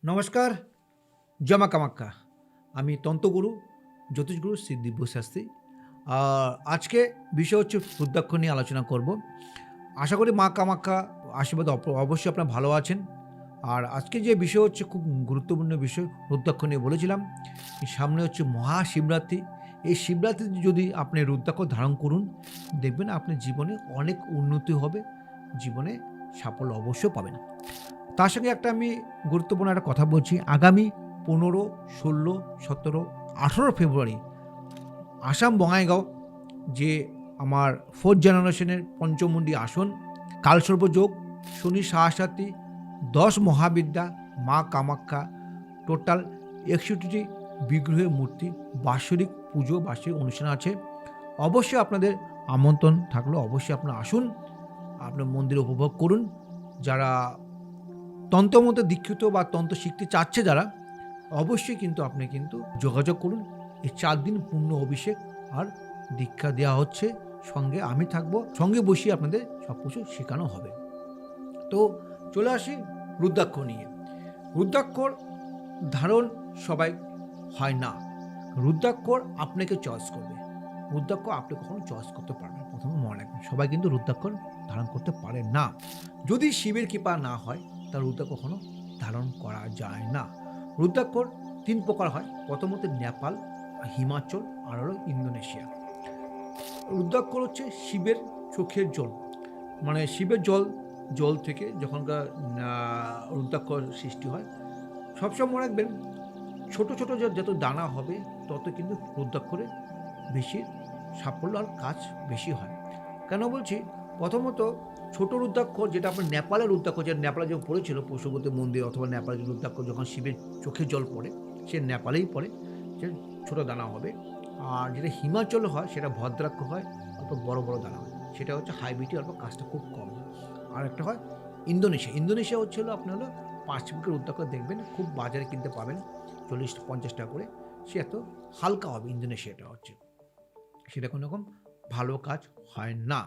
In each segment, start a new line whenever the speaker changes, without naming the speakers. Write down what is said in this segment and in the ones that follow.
নমস্কার, জমা কামাক্কা। আমি তন্ত্রগুরু, জ্যোতিষগুরু শ্রী দিব্য শাস্ত্রী। আজকে বিষয় হচ্ছে রুদ্রাক্ষ নিয়ে আলোচনা করব। আশা করি মা কামাক্কা আশীর্বাদ অবশ্যই আপনারা ভালো আছেন। আর আজকে যে বিষয় হচ্ছে খুব গুরুত্বপূর্ণ বিষয়, রুদ্রাক্ষ নিয়ে বলেছিলাম। সামনে হচ্ছে মহাশিবরাত্রি। এই শিবরাত্রিতে যদি আপনি রুদ্রাক্ষ ধারণ করুন, দেখবেন আপনার জীবনে অনেক উন্নতি হবে, জীবনে সাফল্য অবশ্যই পাবেন। তার সঙ্গে একটা আমি গুরুত্বপূর্ণ একটা কথা বলছি। আগামী 15, 16, 17, 18 ফেব্রুয়ারি আসাম বঙাইগাঁও যে আমার 4th জেনারেশনের পঞ্চমুণ্ডী আসন, কালসর্প যোগ, শনি সাহাসাতি, 10 মহাবিদ্যা, মা কামাখ্যা, টোটাল 61টি বিগ্রহের মূর্তি, বাৎসরিক পুজো, বার্ষিক অনুষ্ঠান আছে। অবশ্যই আপনাদের আমন্ত্রণ থাকলো, অবশ্যই আপনারা আসুন, আপনার মন্দির উপভোগ করুন। যারা তন্ত্রমতে দীক্ষিত বা তন্ত্র শিখতে চাচ্ছে যারা, অবশ্যই কিন্তু আপনি কিন্তু যোগাযোগ করুন। এই 4 দিন পূর্ণ অভিষেক আর দীক্ষা দেওয়া হচ্ছে, সঙ্গে আমি থাকবো, সঙ্গে বসিয়ে আপনাদের সব কিছু শেখানো হবে। তো চলে আসি রুদ্রাক্ষ নিয়ে। রুদ্রাক্ষর ধারণ সবাই হয় না। রুদ্রাক্ষর আপনাকে চয়েস করবে। রুদ্রাক্ষ আপনি কখনো চয়েস করতে পারবেন, প্রথমে মনে রাখবেন। সবাই কিন্তু রুদ্রাক্ষর ধারণ করতে পারে না। যদি শিবের কৃপা না হয়, তার রুদ্রাক্ষ কখনো ধারণ করা যায় না। রুদ্রাক্ষর 3 প্রকার হয়। প্রথমত নেপাল, হিমাচল আর হলো ইন্দোনেশিয়া। রুদ্রাক্ষর হচ্ছে শিবের চোখের জল, মানে শিবের জল থেকে যখনকার রুদ্রাক্ষর সৃষ্টি হয়। সবসময় মনে রাখবেন, ছোট ছোট যত দানা হবে, তত কিন্তু রুদ্রাক্ষরে বেশি সাফল্য আর কাজ বেশি হয়। কেন বলছি? প্রথমত ছোট রুদ্রাক্ষ, যেটা আপনার নেপালের রুদ্রাক্ষ, যেটা নেপালে যখন পড়েছিল পশুপতি মন্দির, অথবা নেপালের রুদ্রাক্ষ যখন শিবের চোখে জল পড়ে, সে নেপালেই পড়ে, সে ছোটো দানা হবে। আর যেটা হিমাচল হয়, সেটা ভদ্রাক্ষ হয়, অল্প বড় বড় দানা হয়, সেটা হচ্ছে হাইব্রিডি, অল্প কাজটা খুব কম হয়। আর একটা হয় ইন্দোনেশিয়া হচ্ছে হলো আপনার হলো 5 মুখের রুদ্রাক্ষ, দেখবেন খুব বাজারে কিনতে পাবেন 40-50 টাকা করে। সে এত হালকা হবে, ইন্দোনেশিয়াটা হচ্ছে, সেটা কোনো রকম ভালো কাজ হয় না।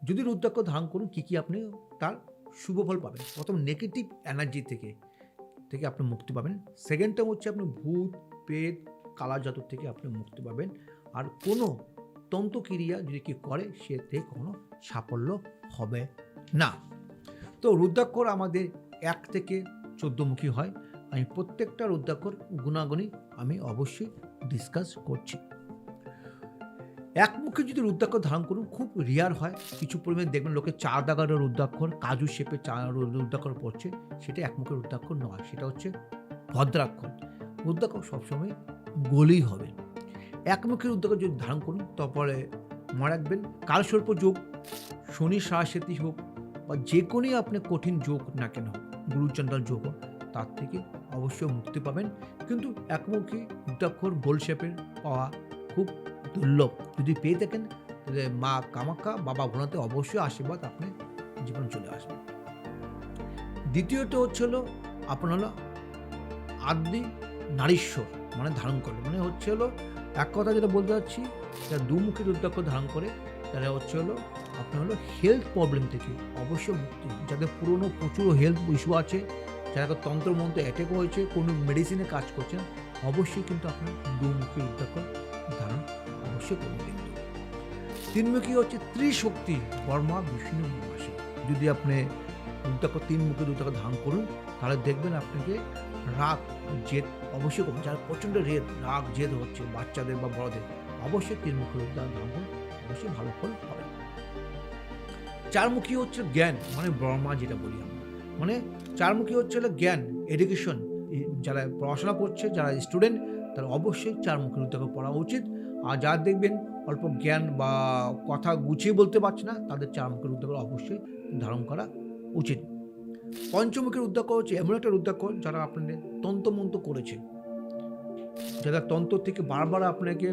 যদি রুদ্রাক্ষ ধারণ করুন, কী আপনি তার শুভ ফল পাবেন? প্রথম নেগেটিভ এনার্জি থেকে আপনি মুক্তি পাবেন। সেকেন্ডটা হচ্ছে আপনি ভূত, প্রেত, কালা জাদুর থেকে আপনি মুক্তি পাবেন। আর কোনো তন্ত্রক্রিয়া যদি কেউ করে, সে থেকে কখনো সাফল্য হবে না। তো রুদ্রাক্ষর আমাদের 1 থেকে 14 মুখী হয়। আমি প্রত্যেকটা রুদ্রাক্ষর গুণাগুণী আমি অবশ্যই ডিসকাস করছি। একমুখী যদি রুদ্রাক্ষর ধারণ করুন, খুব রেয়ার হয়। কিছু পরিমাণে দেখবেন লোকে 4 দাগার রুদ্রাক্ষর, কাজু শেপে রুদ্রাক্ষর পড়ছে, সেটা একমুখী রুদ্রাক্ষর নয়, সেটা হচ্ছে ভদ্রাক্ষর। রুদ্রাক্ষর সবসময় গোলই হবে। একমুখী রুদ্রাক্ষর যদি ধারণ করুন, তারপরে মনে রাখবেন, কালসর্প যোগ, শনি সাহাসেতি হোক, বা যে কোনোই আপনি কঠিন যোগ না কেন, গুরুচণ্ডাল যোগ হোক, তার থেকে অবশ্যই মুক্তি পাবেন। কিন্তু একমুখী রুদ্রাক্ষর গোল শেপের পাওয়া খুব দুর্লভ। যদি পেয়ে থাকেন, তাহলে মা কামাখ্যা, বাবা ভোলানাথের অবশ্যই আশীর্বাদ আপনার জীবনে চলে আসবে। দ্বিতীয়ত হচ্ছে হলো আপনার হলো আদি নারীশ্বর, মানে ধারণ করে, মানে হচ্ছে হলো এক কথা যেটা বলতে চাচ্ছি, যারা দুমুখী রুদ্রাক্ষ ধারণ করে, তারা হচ্ছে হলো আপনার হলো হেলথ প্রবলেম থেকে অবশ্যই মুক্তি। যাদের পুরনো প্রচুর হেলথ ইস্যু আছে, যারা তন্ত্রমন্ত্র অ্যাটাক হয়েছে, কোনো মেডিসিনে কাজ করছেন, অবশ্যই কিন্তু আপনার দুমুখী রুদ্রাক্ষ ধারণ অবশ্যই করুন। কিন্তু 3মুখী হচ্ছে ত্রিশক্তি, ব্রহ্মা, বিষ্ণু, মহেশ। যদি আপনি রুদ্রাক্ষ 3 মুখী রুদ্রাক্ষ ধারণ করুন, তাহলে দেখবেন আপনাকে রাগ, জেদ অবশ্যই কমবে। যারা প্রচণ্ড রাগ জেদ হচ্ছে বাচ্চাদের বা বড়দের, অবশ্যই 3 মুখী রুদ্রাক্ষ ধারণ করুন, অবশ্যই ভালো ফল পাবেন। 4মুখী হচ্ছে জ্ঞান, মানে ব্রহ্মা যেটা বলি আমরা, মানে 4মুখী হচ্ছে হলো জ্ঞান, এডুকেশন। যারা পড়াশোনা করছে, যারা স্টুডেন্ট, তারা অবশ্যই 4মুখী রুদ্রাক্ষ পড়া উচিত। আর যারা দেখবেন অল্প জ্ঞান বা কথা গুছিয়ে বলতে পারছে না, তাদের 4মুখী রুদ্রাক্ষ অবশ্যই ধারণ করা উচিত। পঞ্চমুখী রুদ্রাক্ষ হচ্ছে এমন একটা রুদ্রাক্ষ, যারা আপনাদের তন্ত্রমন্ত্র করেছে, যারা তন্ত্র থেকে বারবার আপনাকে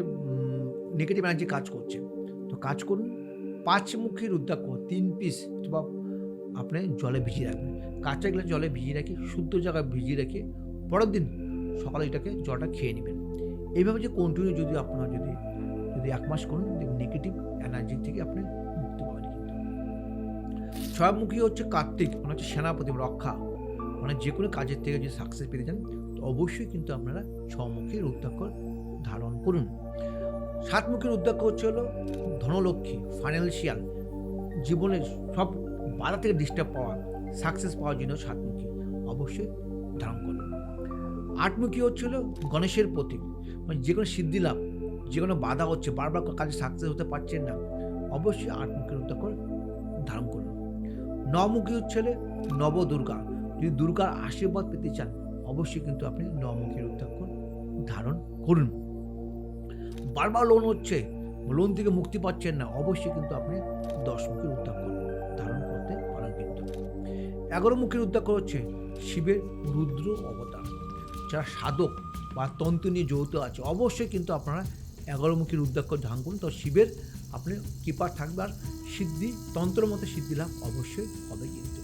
নেগেটিভ এনার্জি কাজ করছে, তো কাজ করুন। 5মুখী রুদ্রাক্ষ 3 পিস অথবা আপনি জলে ভিজিয়ে রাখবেন। কাঁচা গ্লাস জলে ভিজিয়ে রেখে, শুদ্ধ জায়গায় ভিজিয়ে রেখে, পরের দিন সকালে এটাকে জলটা খেয়ে নেবেন। এইভাবে যে কন্টিনিউ যদি আপনার যদি 1 মাস করুন, নেগেটিভ এনার্জি থেকে আপনি মুক্তি পাবেন। কিন্তু 6মুখী হচ্ছে কার্তিক, মানে হচ্ছে সেনাপতি, রক্ষা। মানে যে কোনো কাজের থেকে যদি সাকসেস পেতে চান তো অবশ্যই কিন্তু আপনারা ছমুখী রুদ্রাক্ষর ধারণ করুন। সাতমুখী রুদ্রাক্ষ হচ্ছে হলো ধনলক্ষ্মী, ফাইন্যান্সিয়াল, জীবনের সব বাধা থেকে ডিস্টার্ব পাওয়া, সাকসেস পাওয়ার জন্য সাতমুখী অবশ্যই ধারণ করুন। আটমুখী হচ্ছে হলো গণেশের প্রতীক, মানে যে কোনো সিদ্ধি লাভ, যে কোনো বাধা হচ্ছে, বারবার কাজে সাকসেস হতে পারছেন না, অবশ্যই আটমুখী রুদ্রাক্ষ ধারণ করুন। নমুখী হচ্ছে হলে নবদুর্গা, যদি দুর্গার আশীর্বাদ পেতে চান অবশ্যই কিন্তু আপনি নমুখী রুদ্রাক্ষ ধারণ করুন। বারবার লোন হচ্ছে, লোন থেকে মুক্তি পাচ্ছেন না, অবশ্যই কিন্তু আপনি 10মুখী রুদ্রাক্ষ ধারণ করতে পারেন। কিন্তু 11মুখী রুদ্রাক্ষ হচ্ছে শিবের রুদ্র অবতার। যারা সাধক বা তন্ত্র নিয়ে জড়িত আছে অবশ্যই কিন্তু আপনারা 11মুখী রুদ্রাক্ষ ধারণ করুন, তো শিবের আপনি কৃপা থাকবে আর সিদ্ধি, তন্ত্র মতো সিদ্ধি লাভ অবশ্যই হবে। কিন্তু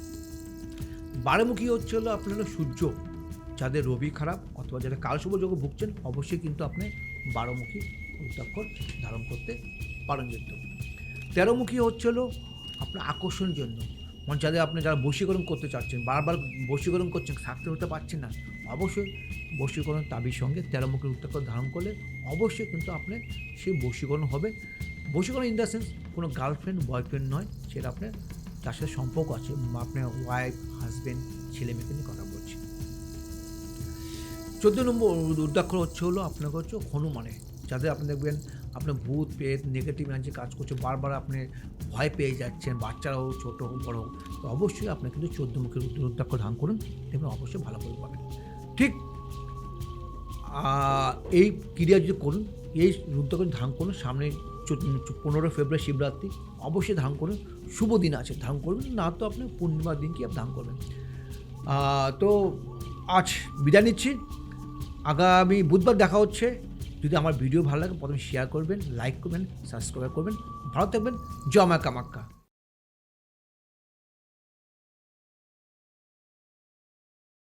12মুখী হচ্ছে হলো আপনার হলো সূর্য, যাদের রবি খারাপ অথবা যাদের কালশুভ যোগে ভুগছেন অবশ্যই কিন্তু আপনি 12মুখী রুদ্রাক্ষর ধারণ করতে পারেন। কিন্তু 13মুখী হচ্ছে হলো আপনার আকর্ষণের জন্য, মানে যারা বশীকরণ করতে চাচ্ছেন, বারবার বশীকরণ করছেন, সাকসেস হতে পারছেন না, অবশ্যই বশীকরণ তাবির সঙ্গে 13মুখী রুদ্রাক্ষর ধারণ করলে অবশ্যই কিন্তু আপনি সেই বশীকরণ হবে। বশীকরণ ইন দ্য সেন্স কোনো গার্লফ্রেন্ড বয়ফ্রেন্ড নয়, সেটা আপনার যার সাথে সম্পর্ক আছে, আপনার ওয়াইফ, হাজব্যান্ড, ছেলে মেয়েকে নিয়ে কথা বলছি। 14 নম্বর রুদ্রাক্ষর হচ্ছে হলো আপনাকে হচ্ছে হনুমানের, যাদের আপনি দেখবেন আপনার ভূত পেট নেগেটিভ এনার্জি কাজ করছে, বারবার আপনি ভয় পেয়ে যাচ্ছেন, বাচ্চারা হোক ছোটো হোক বড় হোক, তো অবশ্যই আপনি কিন্তু 14মুখী রুদ্রাক্ষ ধারণ করুন, দেখবেন অবশ্যই ভালো করে পাবেন। ঠিক এই ক্রিয়া যদি করুন, এই রুদ্রাক্ষ ধারণ করুন, সামনে 15 ফেব্রুয়ারি শিবরাত্রি, অবশ্যই ধারণ করুন, শুভ দিন আছে ধারণ করবেন, না তো আপনি পূর্ণিমার দিনকে আপনি ধারণ করবেন। তো আজ বিদায় নিচ্ছি, আগামী বুধবার দেখা হচ্ছে। যদি আমার ভিডিও ভালো লাগে প্রথমে শেয়ার করবেন, লাইক করবেন, সাবস্ক্রাইব করবেন। ভালো থাকবেন। জয় মা কামাখ্যা।